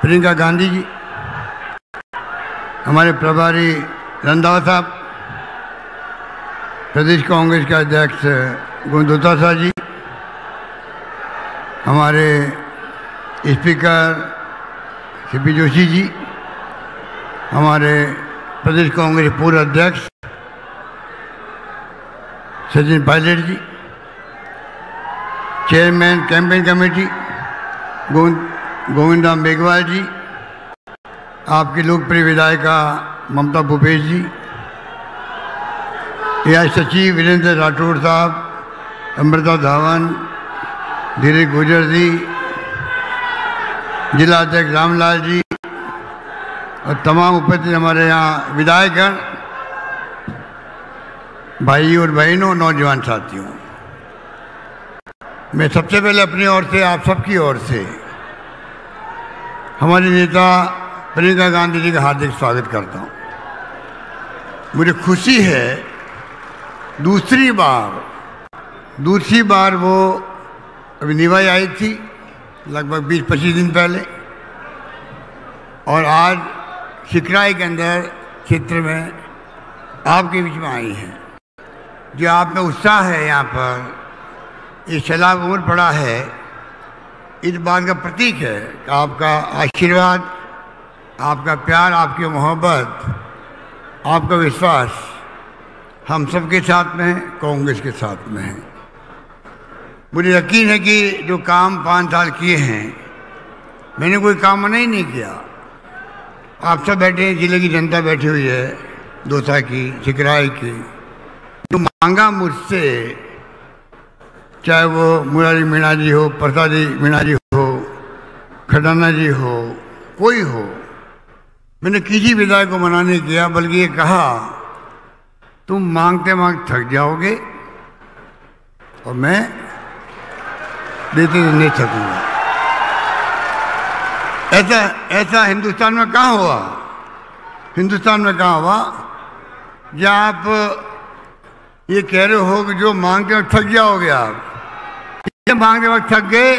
प्रियंका गांधी जी, हमारे प्रभारी रंधावा साहब, प्रदेश कांग्रेस के अध्यक्ष गोविंद साहब जी, हमारे स्पीकर सीपी जोशी जी, हमारे प्रदेश कांग्रेस पूर्व अध्यक्ष Sachin Pilot ji, chairman campaign committee Govind Ram Meghwal ji, आपकी लोकप्रिय विधायिका ममता भूपेश जी, एआई सचिव वीरेंद्र राठौड़ साहब, अमृता धावन, धीरज गुर्जर जी, जिला अध्यक्ष रामलाल जी और तमाम उपस्थित हमारे यहाँ विधायकगण, भाई और बहनों, नौजवान साथियों, मैं सबसे पहले अपनी ओर से आप सबकी ओर से हमारी नेता प्रियंका गांधी जी का हार्दिक स्वागत करता हूँ। मुझे खुशी है दूसरी बार वो अभी निभाई आई थी लगभग 20-25 दिन पहले, और आज सिकराई के अंदर क्षेत्र में आपके बीच में आई हैं। जो आप में उत्साह है, यहाँ पर ये सैलाब उमड़ पड़ा है, इस बात का प्रतीक है कि आपका आशीर्वाद, आपका प्यार, आपकी मोहब्बत, आपका विश्वास हम सबके साथ में है, कांग्रेस के साथ में है। मुझे यकीन है कि जो काम 5 साल किए हैं, मैंने कोई काम नहीं किया। आप सब बैठे हैं, जिले की जनता बैठी हुई है, दौसा की, सिकराई की, जो मांगा मुझसे, चाहे वो मुरारी मीणा जी हो, प्रसादी मीणा जी हो, खडाना जी हो, कोई हो, मैंने किसी विधायक को मना नहीं किया, बल्कि ये कहा तुम मांगते मांगते थक जाओगे और मैं देते नहीं थकूंगा। ऐसा हिंदुस्तान में कहाँ हुआ? हिंदुस्तान में कहाँ हुआ जब आप ये कह रहे हो कि जो मांगते वक्त थक जाओगे, आप ये मांगते वक्त थक गए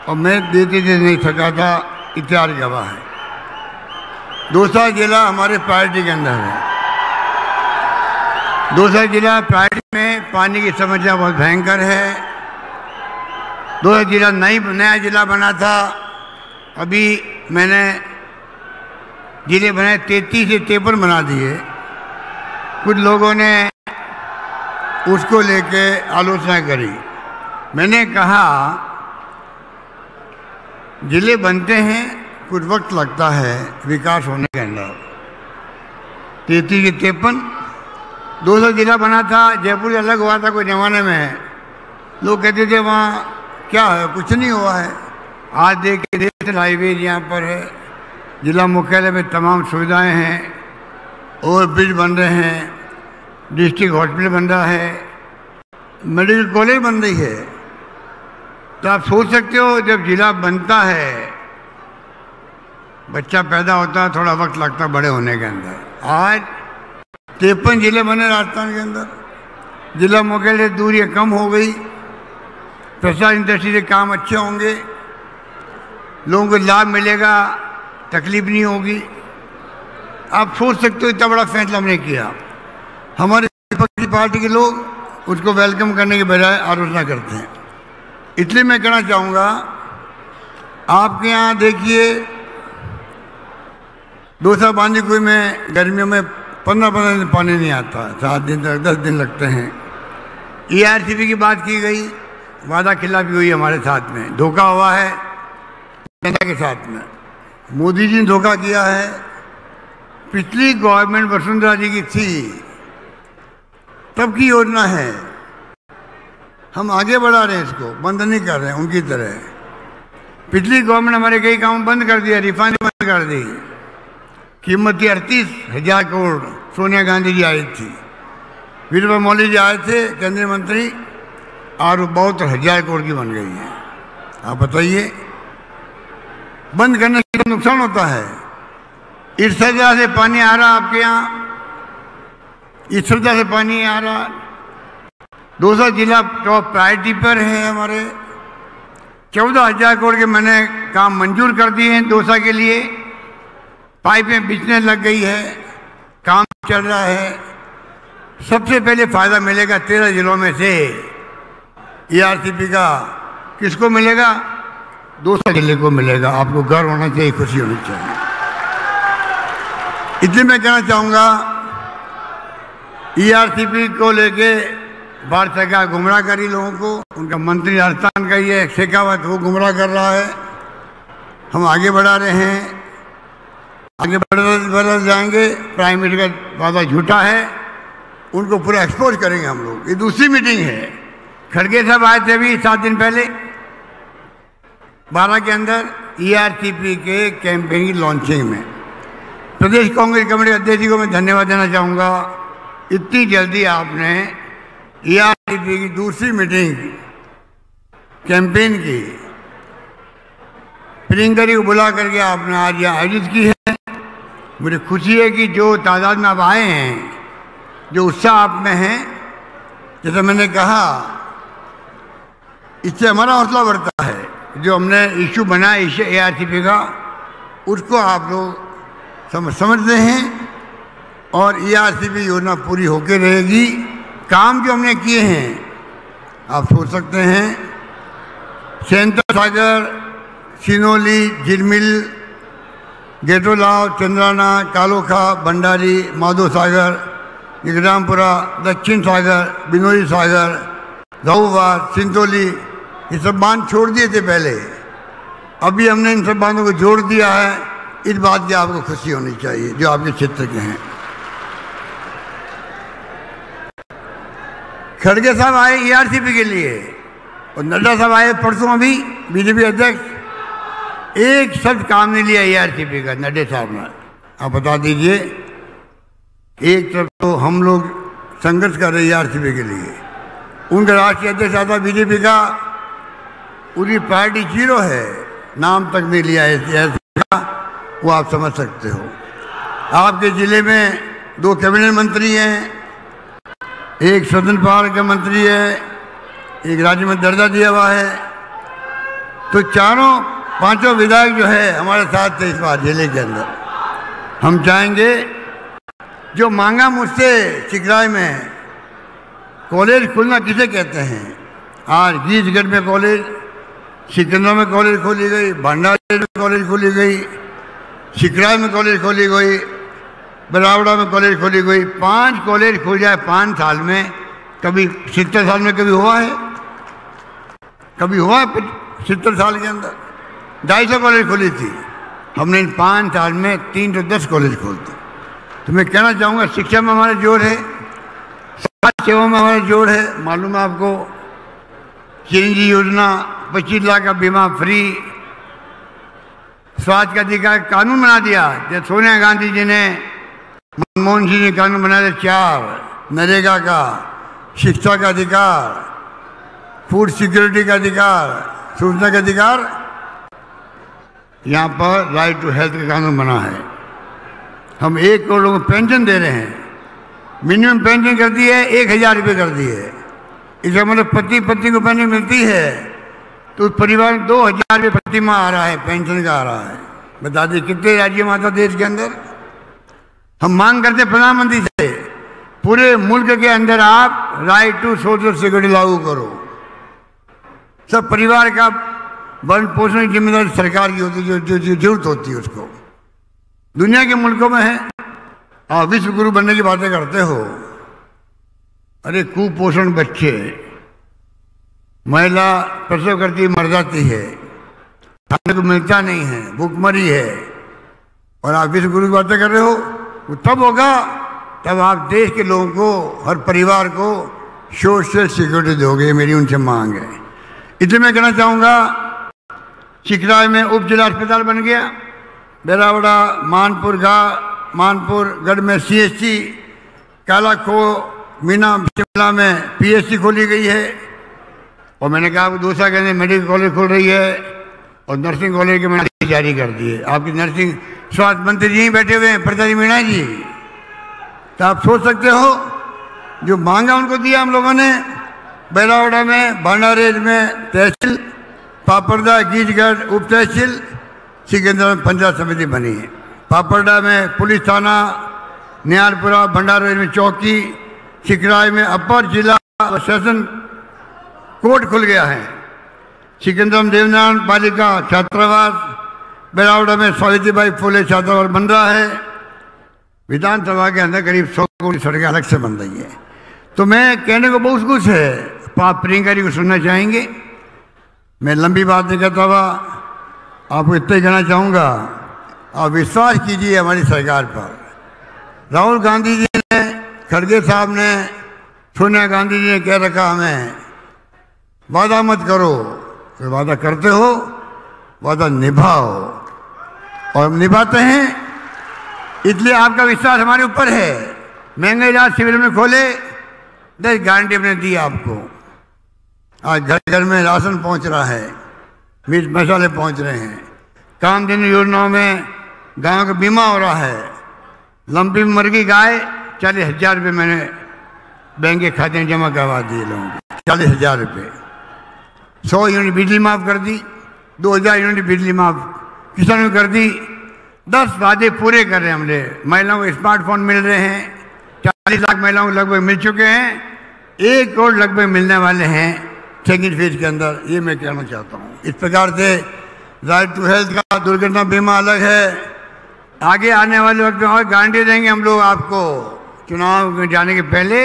और मैं देते नहीं थका था, इतिहास गवाह है। दौसा जिला हमारे प्रायोरिटी के अंदर है। दौसा जिला प्रायोरिटी में पानी की समस्या बहुत भयंकर है। दौसा जिला नया जिला बना था, अभी मैंने जिले बनाए 33 से 53 बना दिए। कुछ लोगों ने उसको लेके आलोचना करी। मैंने कहा जिले बनते हैं, कुछ वक्त लगता है विकास होने के अंदर। 33 से 53 200 जिला बना था। जयपुर अलग हुआ था कोई ज़माने में, लोग कहते थे वहाँ क्या है, कुछ नहीं हुआ है। आज देखिए नेशनल हाईवे यहाँ पर है, जिला मुख्यालय में तमाम सुविधाएं हैं, ओवर ब्रिज बन रहे हैं, डिस्ट्रिक्ट हॉस्पिटल बन रहा है, मेडिकल कॉलेज बन रही है। तो आप सोच सकते हो जब जिला बनता है, बच्चा पैदा होता है, थोड़ा वक्त लगता है बड़े होने के अंदर। आज 53 जिले बने राजस्थान के अंदर, जिला मुख्यालय से दूरियाँ कम हो गई, प्रसाद इंडस्ट्री से काम अच्छे होंगे, लोगों को लाभ मिलेगा, तकलीफ नहीं होगी। आप सोच सकते हो इतना बड़ा फैसला हमने किया। हमारे विपक्षी पार्टी के लोग उसको वेलकम करने के बजाय आलोचना करते हैं। इसलिए मैं कहना चाहूँगा, आपके यहाँ देखिए दौसा बांदीकुई में गर्मियों में 15 दिन पानी नहीं आता, 7 दिन तक 10 दिन लगते हैं। ERCP की बात की गई, वादा खिलाफी हुई हमारे साथ में, धोखा हुआ है जनता के साथ में। मोदी जी ने धोखा किया है। पिछली गवर्नमेंट वसुंधरा जी की थी, तब की योजना है, हम आगे बढ़ा रहे हैं, इसको बंद नहीं कर रहे हैं उनकी तरह। पिछली गवर्नमेंट हमारे कई काम बंद कर दिया, रिफाइनरी बंद कर दी। कीमत थी 38,000 करोड़, सोनिया गांधी जी आई थी, वीरभद्र मोदी जी आए थे केंद्रीय मंत्री, और 72,000 करोड़ की बन गई है। आप बताइए, बंद करने से नुकसान होता है। इस सजा से पानी आ रहा आपके यहाँ, इस सजा से पानी आ रहा। दौसा जिला टॉप प्रायोरिटी पर है हमारे। 14,000 करोड़ के मैंने काम मंजूर कर दिए हैं दौसा के लिए। पाइपें बिछने लग गई है, काम चल रहा है। सबसे पहले फायदा मिलेगा 13 जिलों में से ERCP का। किसको मिलेगा? दौसा जिले को मिलेगा। आपको गर्व होना चाहिए, खुशी होनी चाहिए। इसलिए मैं कहना चाहूँगा, ERCP को लेके भारत सरकार गुमराह करी लोगों को। उनका मंत्री राजस्थान का ही है शेखावत, वो गुमराह कर रहा है। हम आगे बढ़ा रहे हैं, आगे बढ़ जाएंगे। प्राइम मिनिस्टर का वादा झूठा है, उनको पूरा एक्सपोज करेंगे हम लोग। ये दूसरी मीटिंग है। खड़गे साहब आए थे अभी 7 दिन पहले 12 के अंदर ERCP के कैंपेन की लॉन्चिंग में। प्रदेश कांग्रेस कमेटी अध्यक्ष जी को मैं धन्यवाद देना चाहूँगा। इतनी जल्दी आपने ERCP की दूसरी मीटिंग कैंपेन की प्रियंकरी को बुला करके आपने आज यहाँ आयोजित की है। मुझे खुशी है कि जो तादाद में आप आए हैं, जो उत्साह आप में है, जैसे मैंने कहा, इससे हमारा हौसला बढ़ता है। जो हमने इशू बनाया ERCP का, उसको आप लोग समझते हैं और ERCP योजना पूरी होकर रहेगी। काम जो हमने किए हैं आप सोच सकते हैं, सेंटर सागर, सिनोली, झिलमिल, गेटोलाव, चंद्राना, कालोखा, भंडारी, माधो सागर, निगरामपुरा, दक्षिण सागर, बिनोली सागर, गाऊवार, सिंतोली, ये सब बांध छोड़ दिए थे पहले। अभी हमने इन सब बांधों को जोड़ दिया है। इस बात की आपको खुशी होनी चाहिए जो आपके क्षेत्र के हैं। खड़गे साहब आए ERCP के लिए और नड्डा साहब आए परसों अभी, BJP अध्यक्ष। एक शब्द काम नहीं लिया ERCP का नड्डा साहब ने। आप बता दीजिए, एक तरफ तो हम लोग संघर्ष कर रहे ERCP के लिए, उनका राष्ट्रीय अध्यक्ष आता BJP का, उनकी पार्टी 0 है, नाम तक नहीं लिया ERCP का। वो आप समझ सकते हो। आपके जिले में 2 कैबिनेट मंत्री हैं, एक सदन पार का मंत्री है, एक राज्य में दर्जा दिया हुआ है। तो 4-5 विधायक जो है हमारे साथ थे इस बार जिले के अंदर। हम चाहेंगे, जो मांगा मुझसे चिकराई में कॉलेज खुलना किसे कहते हैं, आज गीजगढ़ में कॉलेज, सिकंदरा में कॉलेज खोली गई, भंडारी में कॉलेज खोली गई, चिकराई में कॉलेज खोली गई, बरावड़ा में कॉलेज खोली गई। 5 कॉलेज खुल जाए 5 साल में, कभी 70 साल में कभी हुआ है? कभी हुआ है 70 साल के अंदर? 250 कॉलेज खोली थी हमने। इन 5 साल में 310 कॉलेज खोल दी। तो मैं कहना चाहूँगा, शिक्षा में हमारा जोर है, समाज सेवा में हमारा जोर है। मालूम है आपको, चिरंजीवी योजना, 25 लाख का बीमा फ्री, स्वास्थ्य का अधिकार कानून बना दिया। जब सोनिया गांधी जी ने, मनमोहन सिंह ने कानून बनाया 4, नरेगा का, शिक्षा का अधिकार, फूड सिक्योरिटी का अधिकार, सूचना का अधिकार, यहाँ पर राइट टू हेल्थ का कानून बना है। हम 1 करोड़ लोगों को पेंशन दे रहे हैं। मिनिमम पेंशन कर दी है, 1,000 रुपये कर दी है। इसका मतलब पति को पेंशन मिलती है तो उस परिवार में 2,000 रुपये प्रति माह आ रहा है, पेंशन का आ रहा है। बता दी कितने राज्य में आता देश के अंदर। हम मांग करते प्रधानमंत्री से, पूरे मुल्क के अंदर आप राइट टू सोशल सिक्योरिटी लागू करो। सब परिवार का भरण पोषण की जिम्मेदारी सरकार की होती है, जो जरूरत होती है उसको। दुनिया के मुल्कों में है, आप विश्व गुरु बनने की बातें करते हो। अरे कुपोषण बच्चे, महिला प्रसव करती मर जाती है, खाने को मिलता नहीं है, भूखमरी है, और आप विश्व गुरु की बातें कर रहे हो। वो तब होगा तब आप देश के लोगों को, हर परिवार को सोशल सिक्योरिटी दोगे। मेरी उनसे मांग है। इसलिए मैं कहना चाहूँगा, चिकराई में उप जिला अस्पताल बन गया, बेरावड़ा, मानपुर गढ़ में CHC, कालाखो, मीना शिमला में PHC खोली गई है। और मैंने कहा आपको दूसरा कहने मेडिकल कॉलेज खोल रही है और नर्सिंग कॉलेज के मैंने जारी कर दिए। आपकी नर्सिंग स्वास्थ्य मंत्री जी बैठे हुए हैं, प्रतारी मीणा जी। तो आप सोच सकते हो, जो मांगा उनको दिया हम लोगों ने। बेलावड़ा में, भंडारेज में तहसील, पापड़दा गीजगढ़ उप तहसील सिकंदरा में पंचायत समिति बनी है। पापड़दा में पुलिस थाना, नियालपुरा भंडारगढ़ में चौकी, सिकराय में अपर जिला और सेशन कोर्ट खुल गया है। सिकंदरा में देवनारायण बालिका छात्रावास, बेरावड़ा में सावित्रीबाई फुले छात्रावास बन रहा है। विधानसभा के अंदर करीब 100 करोड़ सड़कें अलग से बन रही है। तो मैं कहने को बहुत कुछ है, आप प्रियंका जी को सुनना चाहेंगे। मैं लंबी बात नहीं करता हुआ आपको इतना ही कहना चाहूँगा, आप विश्वास कीजिए हमारी सरकार पर। राहुल गांधी जी ने, खड़गे साहब ने, सोनिया गांधी जी ने कह रखा हमें वादा मत करो, तो वादा करते हो, वादा निभाओ, और हम निभाते हैं। इसलिए आपका विश्वास हमारे ऊपर है। महंगाई राहत शिविर में खोले, 10 गारंटी हमने दी आपको। आज घर घर में राशन पहुंच रहा है, मिर्च मसाले पहुंच रहे हैं। कामधेनु योजनाओं में गांव का बीमा हो रहा है। लंपी में मर गई गाय, 40,000 रुपये मैंने बैंक के खाते में जमा करवा दिए लोगों को, 40,000 रुपये। 100 यूनिट बिजली माफ़ कर दी, 2,000 यूनिट बिजली माफ़ किसानों को कर दी। 10 वादे पूरे कर रहे हैं हमने। महिलाओं को स्मार्टफोन मिल रहे हैं, 40 लाख महिलाओं को लगभग मिल चुके हैं, 1 करोड़ लगभग मिलने वाले हैं सेकेंड फेज के अंदर। ये मैं कहना चाहता हूँ। इस प्रकार से राइट टू हेल्थ का दुर्घटना बीमा अलग है। आगे आने वाले वक्त में और गारंटी देंगे हम लोग आपको। चुनाव में जाने के पहले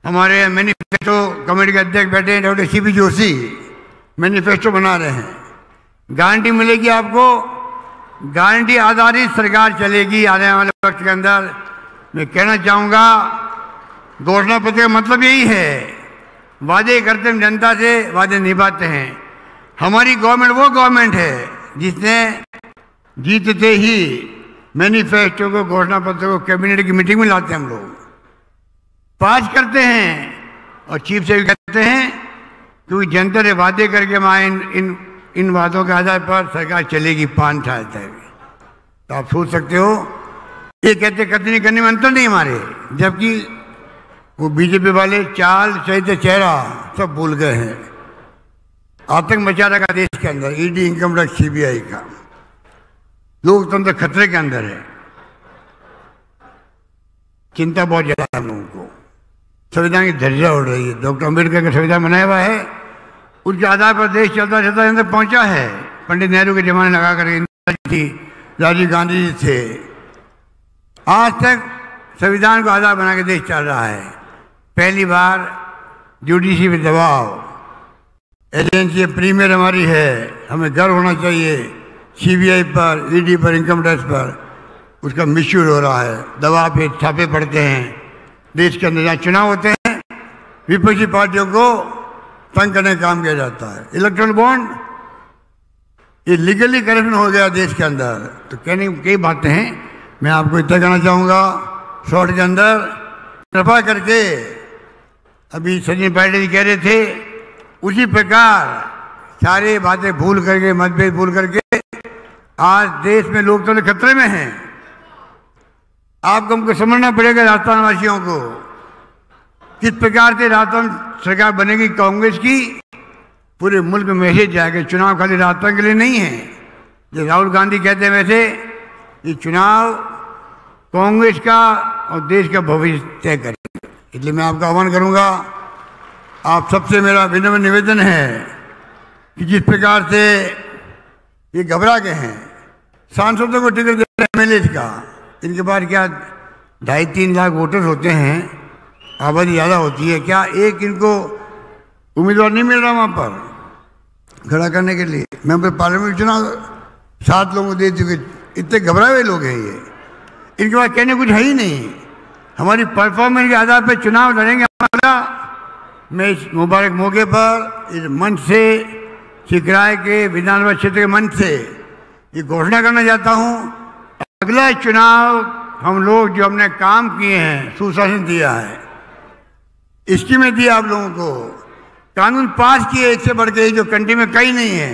हमारे मैनिफेस्टो कमेटी के अध्यक्ष बैठे हैं डॉक्टर CP जोशी, मैनिफेस्टो बना रहे हैं। गारंटी मिलेगी आपको, गारंटी आधारित सरकार चलेगी आने वाले वक्त के अंदर। मैं कहना चाहूँगा, घोषणा पत्र का मतलब यही है, वादे करते हैं जनता से, वादे निभाते हैं। हमारी गवर्नमेंट वो गवर्नमेंट है जिसने जीतते ही मैनिफेस्टो को, घोषणा पत्र को कैबिनेट की मीटिंग में लाते हैं, हम लोग पास करते हैं और चीफ से भी कहते हैं, क्योंकि जनता ने वादे करके हम इन वादों के आधार पर सरकार चलेगी 5 साल तक। तो आप सोच सकते हो, ये कहते कतनी करने में अंतर नहीं हमारे, जबकि वो बीजेपी वाले चाल सहित चेहरा सब भूल गए हैं। आतंक मचा रखा देश के अंदर, ईडी, इनकम टैक्स, CBI का। लोकतंत्र खतरे के अंदर है। चिंता बहुत ज्यादा है हम लोगों को। संविधान की धज्जियां उड़ रही है। डॉक्टर अम्बेडकर का संविधान बनाया हुआ है, उसके आधार पर देश चलता चलता अंदर पहुंचा है। पंडित नेहरू के जमाने लगा कर इंदिरा जी थी, राजीव गांधी जी थे। आज तक संविधान को आधार बना के देश चल रहा है। पहली बार जुडिशरी पे दबाव, एजेंसी प्रीमियर हमारी है, हमें गर्व होना चाहिए। CBI पर, ED पर, इनकम टैक्स पर उसका मिसयूज हो रहा है। दबाव पे छापे पड़ते हैं देश के अंदर। जहाँ चुनाव होते हैं, विपक्षी पार्टियों को तंग करने का काम किया जाता है। इलेक्ट्रल बॉन्ड, ये लीगली करप्शन हो गया देश के अंदर। तो कहने की कई बातें हैं, मैं आपको इतना कहना चाहूँगा शॉर्ट के अंदर। कृपा करके, अभी सचिन पायलट जी कह रहे थे, उसी प्रकार सारे बातें भूल करके, मतभेद भूल करके, आज देश में लोकतंत्र खतरे में है। आपको हमको समझना पड़ेगा राजस्थान वासियों को, किस प्रकार से राजस्थान सरकार बनेगी कांग्रेस की। पूरे मुल्क में मैसेज जाएगा, चुनाव खाली राजस्थान के लिए नहीं है। जो राहुल गांधी कहते हैं वैसे ये चुनाव कांग्रेस का और देश का भविष्य तय करेगा। इसलिए मैं आपका आह्वान करूंगा, आप सबसे मेरा विनम्र निवेदन है कि जिस प्रकार से ये घबरा गए हैं, सांसदों को टिकट दे रहे हैं MLA का, इनके पास क्या 2.5-3 लाख वोटर्स होते हैं, आबादी ज़्यादा होती है, क्या एक इनको उम्मीदवार नहीं मिल रहा वहाँ पर खड़ा करने के लिए। मैं पार्लियामेंट चुनाव 7 लोगों को दे चुके, इतने घबराए हुए लोग हैं ये, इनके पास कहने कुछ है ही नहीं। हमारी परफॉर्मेंस के आधार पर चुनाव लड़ेंगे हमारा। मैं इस मुबारक मौके पर इस मंच से, सिकराय के विधानसभा क्षेत्र के मंच से ये घोषणा करना चाहता हूँ, अगला चुनाव हम लोग जो हमने काम किए हैं, सुशासन दिया है, स्कीमें दी आप लोगों को, कानून पास किए एक से बढ़ के, जो कंट्री में कहीं नहीं है।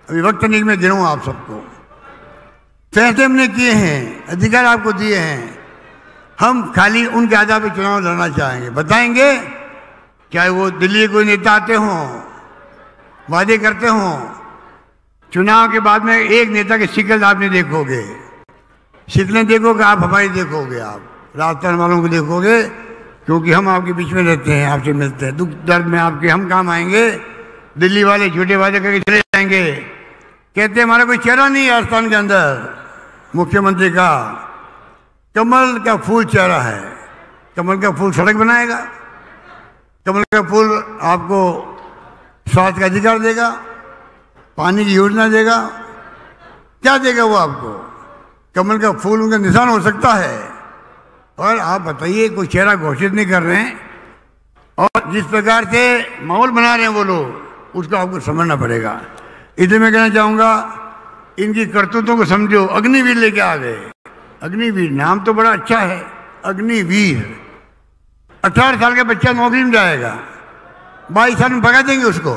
अभी वक्त नहीं मैं गिनूँ आप सबको, फैसले हमने किए हैं, अधिकार आपको दिए हैं। हम खाली उनके आधार पर चुनाव लड़ना चाहेंगे। बताएंगे, चाहे वो दिल्ली कोई नेता आते हों, वादे करते हो, चुनाव के बाद में एक नेता की शिकल आप नहीं देखोगे, शिकलें देखोगे आप, हमारी देखोगे आप, राजस्थान वालों को देखोगे, क्योंकि हम आपके बीच में रहते हैं, आपसे मिलते हैं, दुख दर्द में आपके हम काम आएंगे। दिल्ली वाले झूठे वादे करके चले जाएंगे, कहते हैं हमारा कोई चेहरा नहीं है राजस्थान के अंदर। मुख्यमंत्री का कमल का फूल चेहरा है, कमल का फूल सड़क बनाएगा, कमल का फूल आपको स्वास्थ्य का अधिकार देगा, पानी की योजना देगा, क्या देगा वो आपको? कमल का फूल उनका निशान हो सकता है। और आप बताइए, कोई चेहरा घोषित नहीं कर रहे हैं, और जिस प्रकार से माहौल बना रहे हैं वो लोग, उसको आपको समझना पड़ेगा। इसलिए मैं कहना चाहूँगा, इनकी करतूतों को समझो। अग्निवीर लेके आ गए, अग्निवीर नाम तो बड़ा अच्छा है, अग्निवीर। 18 साल का बच्चा नौकरी में जाएगा, 22 साल में भगा देंगे उसको,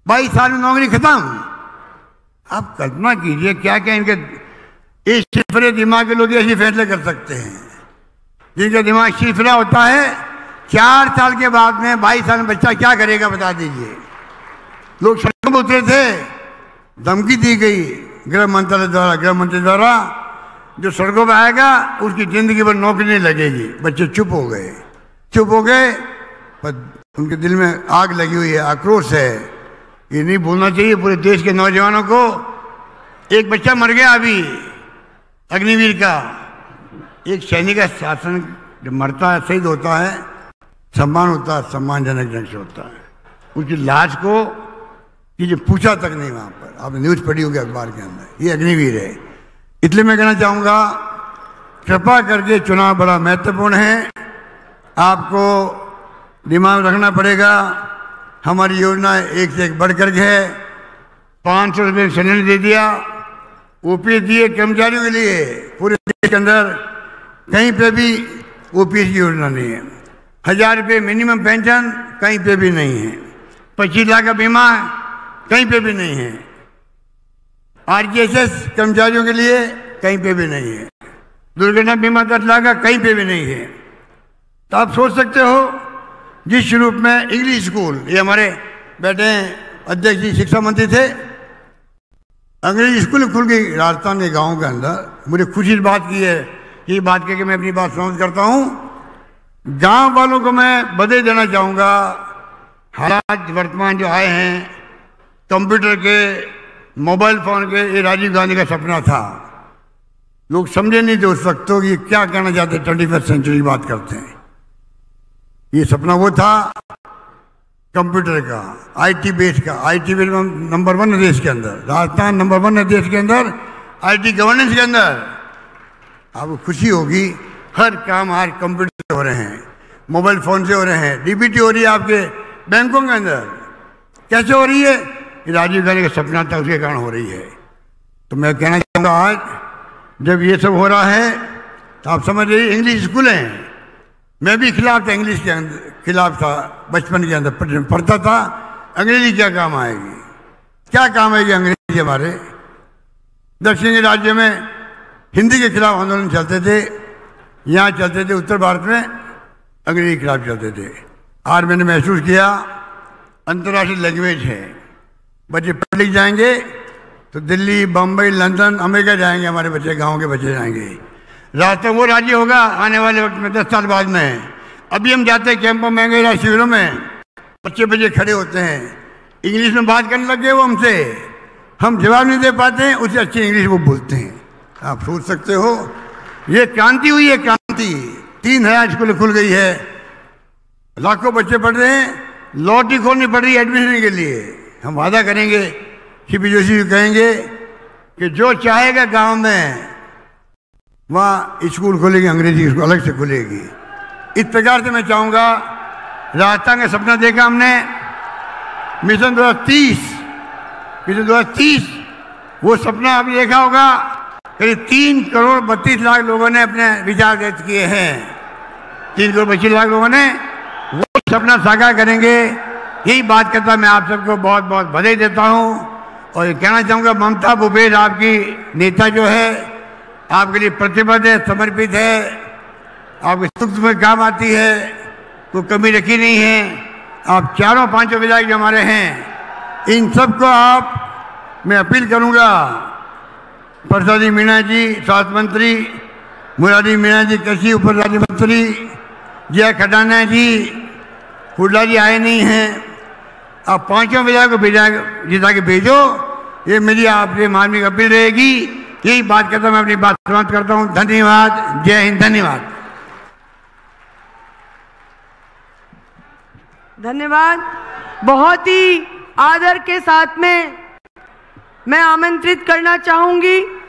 22 साल में नौकरी खत्म। आप कल्पना कीजिए क्या क्या इनके इस शिफरे दिमाग के लोग ऐसे फैसले कर सकते हैं, जिनका दिमाग शिफरा होता है। 4 साल के बाद में 22 साल में बच्चा क्या करेगा बता दीजिए। लोग सड़कों पर उतरे थे, धमकी दी गई गृह मंत्री द्वारा, जो सड़कों पर आएगा उसकी जिंदगी भर नौकरी नहीं लगेगी। बच्चे चुप हो गए, चुप हो गए, पर उनके दिल में आग लगी हुई है, आक्रोश है। ये नहीं भूलना चाहिए पूरे देश के नौजवानों को। एक बच्चा मर गया अभी, अग्निवीर का। एक सैनिक का शासन जब मरता है, शहीद होता है, सम्मान होता है, सम्मानजनक ढंग से होता है। उसकी लाश को ये पूछा तक नहीं वहाँ पर, आपने न्यूज़ पढ़ी होगी अखबार के अंदर, ये अग्निवीर है। इसलिए मैं कहना चाहूँगा, कृपा करके चुनाव बड़ा महत्वपूर्ण है, आपको दिमाग रखना पड़ेगा। हमारी योजना एक से एक बढ़ कर के है। 500 रुपये सिलेंडर दे दिया, ओपीएस दिए कर्मचारियों के लिए। पूरे देश के अंदर कहीं पे भी ओपीएस की योजना नहीं है। 1000 रुपये मिनिमम पेंशन कहीं पे भी नहीं है। 25 लाख का बीमा कहीं पे भी नहीं है। आरजीएसएस कर्मचारियों के लिए कहीं पे भी नहीं है। दुर्घटना बीमा 10 लाख का कहीं पे भी नहीं है। तो आप सोच सकते हो, जिस रूप में इंग्लिश स्कूल, ये हमारे बैठे अध्यक्ष जी शिक्षा मंत्री थे, अंग्रेजी स्कूल खुल गई राजस्थान के गाँव के अंदर। मुझे खुशी की बात की है, ये बात कह के मैं अपनी बात समाप्त करता हूँ। गांव वालों को मैं बधाई देना चाहूँगा। हालात वर्तमान जो आए हैं कंप्यूटर के, मोबाइल फ़ोन के, ये राजीव गांधी का सपना था। लोग समझे नहीं थे उस वक्त तो कि क्या करना चाहते, 21वीं सेंचुरी की बात करते हैं। ये सपना वो था कंप्यूटर का, आईटी बेस का। आईटी बेस नंबर 1 है देश के अंदर, राजस्थान नंबर 1 है देश के अंदर आईटी गवर्नेंस के अंदर। आपको खुशी होगी, हर काम आज कंप्यूटर से हो रहे हैं, मोबाइल फ़ोन से हो रहे हैं। डीबीटी हो रही है आपके बैंकों के अंदर। कैसे हो रही है? ये राजीव गांधी का सपना था, उसके कारण हो रही है। तो मैं कहना चाहूँगा, आज जब ये सब हो रहा है तो आप समझ लीजिए इंग्लिश स्कूल हैं। मैं भी खिलाफ था, इंग्लिश के अंदर खिलाफ था, बचपन के अंदर पढ़ता था। अंग्रेजी क्या काम आएगी, क्या काम आएगी अंग्रेजी? हमारे दक्षिणी राज्य में हिंदी के खिलाफ आंदोलन चलते थे, यहाँ चलते थे उत्तर भारत में अंग्रेजी के खिलाफ चलते थे। आज मैंने महसूस किया अंतर्राष्ट्रीय लैंग्वेज है, बच्चे पढ़ लिख जाएंगे तो दिल्ली, बम्बई, लंदन, अमेरिका जाएंगे हमारे बच्चे, गाँव के बच्चे जाएंगे। रास्ता वो राज्य होगा आने वाले वक्त में 10 साल बाद में। अभी हम जाते हैं कैंपों में, गए शिविरों में, बच्चे खड़े होते हैं, इंग्लिश में बात करने लग गए वो हमसे, हम जवाब नहीं दे पाते हैं, उससे अच्छी इंग्लिश वो बोलते हैं। आप सोच सकते हो, ये क्रांति हुई है, क्रांति। 3000 स्कूल खुल गई है, लाखों बच्चे पढ़ रहे हैं, लॉटरी खोलनी पड़ रही है एडमिशन के लिए। हम वादा करेंगे, सीपी जोशी कहेंगे कि जो चाहेगा गांव में वहाँ स्कूल खुलेगी, अंग्रेजी स्कूल अलग से खुलेगी। इस प्रकार से मैं चाहूँगा, राजस्थान का सपना देखा हमने, मिशन 2030 वो सपना आपने देखा होगा। करीब 3 करोड़ 32 लाख लोगों ने अपने विचार व्यक्त किए हैं। 3 करोड़ 25 लाख लोगों ने वो सपना साकार करेंगे। यही बात करता मैं आप सबको बहुत बहुत बधाई देता हूँ। और ये कहना चाहूँगा, ममता भूपेश आपकी नेता जो है, आपके लिए प्रतिबद्ध है, समर्पित है, आपके सुख में काम आती है, कोई कमी रखी नहीं है। आप चारों 5 विधायक जो हमारे हैं, इन सब को मैं अपील करूंगा, प्रसादी मीणा जी स्वास्थ्य मंत्री, मुरारी मीणा जी कृषि उप राज्य मंत्री, जय खटाना जी, हुड्डा जी आए नहीं हैं, आप पांचों विधायक को जिता के भेजो। ये मेरी आपसे मानवीय अपील रहेगी। यही बात करता मैं अपनी बात समाप्त करता हूँ। धन्यवाद। जय हिंद। धन्यवाद। धन्यवाद। बहुत ही आदर के साथ में मैं आमंत्रित करना चाहूंगी